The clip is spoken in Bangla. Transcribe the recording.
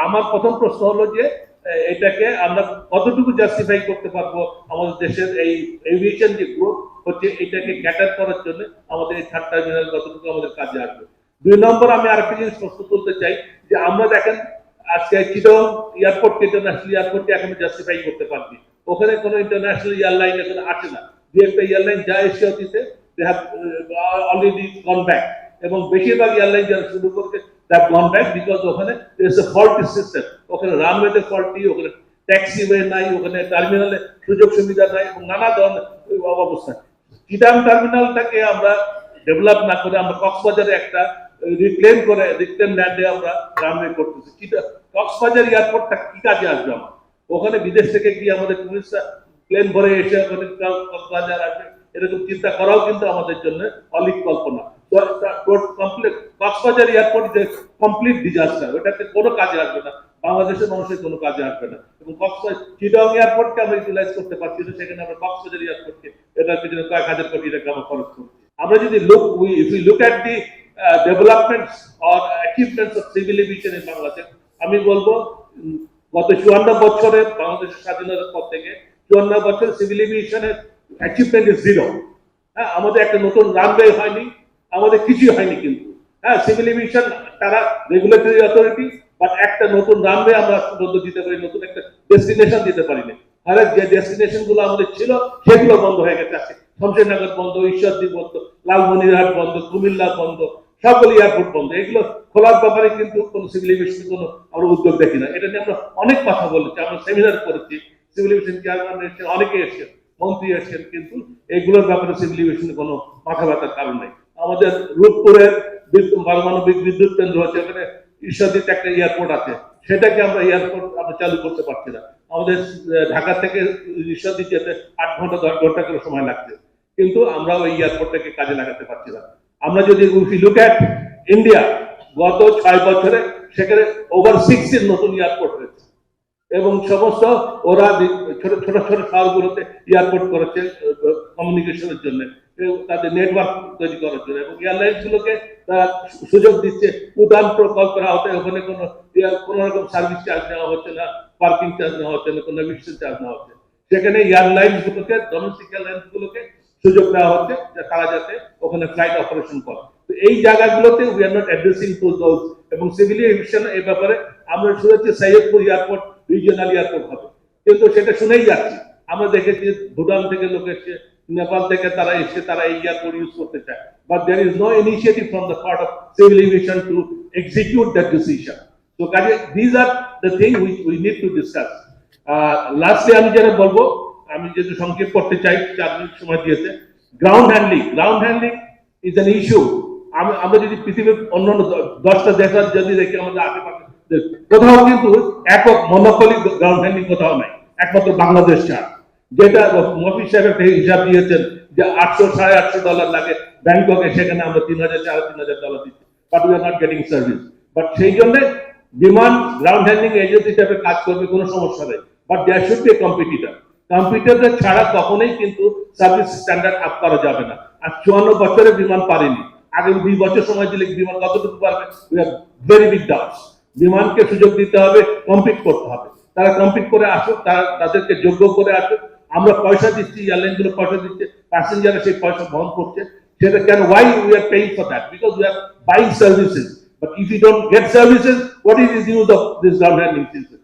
আমার প্রথম প্রশ্ন হলো যে এটাকে আমরা কতটুকু জাস্টিফাই করতে পারবো আমাদের দেশের এই এভিয়েশন যে গ্রোথ হচ্ছে এটাকে ক্যাটার করার জন্য আমাদের এই থার্ড টার্মিনাল কতটুকু আমাদের কাজে আসবে। 2 নম্বর আমি আরেকটা জিনিস প্রশ্ন তুলতে চাই যে আমরা দেখেন আজকে চিটং এয়ারপোর্টকে ইন্টারন্যাশনাল এয়ারপোর্টকে এখন জাস্টিফাই করতে পারবি, ওখানে কোনো ইন্টারন্যাশনাল এয়ারলাইন এখন আসে না, যে একটা এয়ারলাইন যায় এশিয়া অতীতে they have already gone back, এবং বেশিরভাগ এয়ারলাইন যারা শুরু করছে they have gone back because ওখানে ইটস এ ফল্টি সিস্টেম, ওখানে রানওয়েতে ফল্টি, ওখানে ট্যাক্সিওয়ে নাই, ওখানে টার্মিনালে সুযোগ সুবিধা নাই এবং নানা ধরনের অবস্থা। চিটাং টার্মিনালটাকে আমরা ডেভেলপ না করে আমরা কক্সবাজারে একটা রিক্লেম ল্যান্ডে আমরা রানওয়ে করতেছি। কক্সবাজার এয়ারপোর্টটা কি কাজে আসবে আমার? ওখানে বিদেশ থেকে গিয়ে আমাদের টুরিস্টরা প্লেন ভরে এসে ওখানে কক্সবাজার আসবে, এরকম চিন্তা করাও কিন্তু আমাদের জন্য অলিক কল্পনা। কক্সবাজার এয়ারপোর্ট যে কমপ্লিট ডিজাস্টার, ওটাতে কোনো কাজে আসবে না, বাংলাদেশের মানুষের কোনো কাজে আসবে না। এবং চিটং এয়ারপোর্টকে আমরা ইউটিলাইজ করতে পারছি না, সেখানে আমরা কক্সবাজার এয়ারপোর্টকে এটার পিছনে কয়েক হাজার কোটি টাকা আমরা খরচ করছি। আমরা যদি look at the developments or achievements of civil aviation in Bangladesh, আমি বলবো গত 54 বছরে বাংলাদেশের স্বাধীনতার পর থেকে 54 বছর সিভিল এভিয়েশনের অ্যাচিভমেন্ট ইজ জিরো। হ্যাঁ, আমাদের একটা নতুন রানওয়ে হয়নি, আমাদের কিছুই হয়নি, কিন্তু হ্যাঁ সিভিল এভিয়েশন তারা রেগুলেটরি অথরিটি, বাট একটা নতুন রানওয়ে আমরা বন্ধ দিতে পারি, নতুন একটা ডেস্টিনেশন দিতে পারি না। আর যে ডেস্টিনেশন গুলো আমাদের ছিল সেগুলো বন্ধ হয়ে গেছে, আছে শমশেরনগর বন্ধ, ঈশ্বরদী বন্ধ, লালমনিরহাট বন্ধ, কুমিল্লা বন্ধ, সবগুলো এয়ারপোর্ট বন্ধ। এগুলো খোলার ব্যাপারে কিন্তু কোনো সিভিল এভিয়েশন কোনো আমরা উদ্যোগ দেখি না। এটা নিয়ে আমরা অনেক কথা বলেছি, আমরা সেমিনার করেছি, সিভিল এভিয়েশন চেয়ারম্যান এসেছেন, অনেকে এসেছেন, মন্ত্রী এসেছেন, কিন্তু এগুলোর ব্যাপারে সিভিল এভিয়েশনের কোনো মাথা ব্যথার কারণ নেই। আমাদের রূপপুরের পারমাণবিক বিদ্যুৎ কেন্দ্র হচ্ছে, ওখানে ঈশ্বরদীতে একটা এয়ারপোর্ট আছে, সেটাকে আমরা এয়ারপোর্ট আমরা চালু করতে পারছি না। আমাদের ঢাকা থেকে ঈশ্বরদী যেতে 8 ঘন্টা 10 ঘন্টা করে সময় লাগছে, কিন্তু আমরা ওই এয়ারপোর্টটাকে কাজে লাগাতে পারছি না। আমরা যদি লুক অ্যাট ইন্ডিয়া, গত 6 বছরে সেখানে ওভার 60 নতুন এয়ারপোর্ট হয়েছে, এবং সমস্ত ওরা ছোট ছোট ছোট শহরগুলোতে এয়ারপোর্ট করেছে কমিউনিকেশনের জন্য, তাদের নেটওয়ার্ক তৈরি করার জন্য, এবং এয়ারলাইন্স গুলোকে তারা সুযোগ দিচ্ছে উড়ান প্রকল্পের আওতায় ওখানে কোনো রকম সার্ভিস চার্জ নেওয়া হচ্ছে না, পার্কিং চার্জ নেওয়া হচ্ছে না, কোনো নেভিগেশন চার্জ নেওয়া হচ্ছে। সেখানে এয়ারলাইন্স গুলোকে, ডোমেস্টিক এয়ারলাইন্স গুলোকে সুযোগ দেওয়া হচ্ছে যে তারা যাতে ওখানে ফ্লাইট অপারেশন করে। তো এই জায়গাগুলোতে we are not addressing to those, এবং সিভিল এভিয়েশন এই ব্যাপারে আমরা শুনেছি সৈয়দপুর এয়ারপোর্ট রিজিওনাল এয়ারপোর্ট হবে, কিন্তু সেটা শুনেই যাচ্ছি। আমরা দেখেছি ভুটান থেকে লোক এসছে, নেপাল থেকে তারা এসে তারা এই এয়ারপোর্ট ইউজ করতে চায়, but there is no initiative from the part of civil aviation to execute that decision. তো কাজে these are the thing which we need to discuss. লাস্টে আমি যেটা বলবো, আমি যেহেতু সংক্ষেপ করতে চাই, 4 মিনিট সময় দিয়েছে, ground handling is an issue. আমরা যদি পৃথিবীর অন্যান্য 10টা দেশ যদি দেখি, আমাদের আশেপাশে কোথাও কিন্তু একক মনোপলি গ্রাউন্ড হ্যান্ডলিং কোথাও নাই, একমাত্র বাংলাদেশ ছাড়া। যেটা মফিজ সাহেব একটা হিসাব দিয়েছেন যে $800-850 লাগে ব্যাংককে, সেখানে আমরা $3000-3,500 দিচ্ছি, but we are not getting service. But সেই জন্য বিমান গ্রাউন্ড হ্যান্ডলিং এজেন্সি হিসাবে কাজ করবে, কোনো সমস্যা নেই, but there should be a competitor ছাড়া কখনোই কিন্তু সার্ভিস স্ট্যান্ডার্ড আপ করা যাবে না। আর 54 বছরে বিমান পারেনি, আগামী 2 বছর সময় দিলে বিমান কতটুকু পারবে? We are very big doubts. বিমানকে সুযোগ দিতে হবে, কম্পিট করতে হবে, তারা কম্পিট করে আসুক, তাদেরকে যোগ্য করে আসুক। আমরা পয়সা দিচ্ছি, এয়ারলাইন গুলো পয়সা দিচ্ছে, প্যাসেঞ্জাররা সেই পয়সা বহন করছে, সেটা কেন? Why we are paying for that? Because we are buying services, but if you don't get services, what is the use of this ground handling system?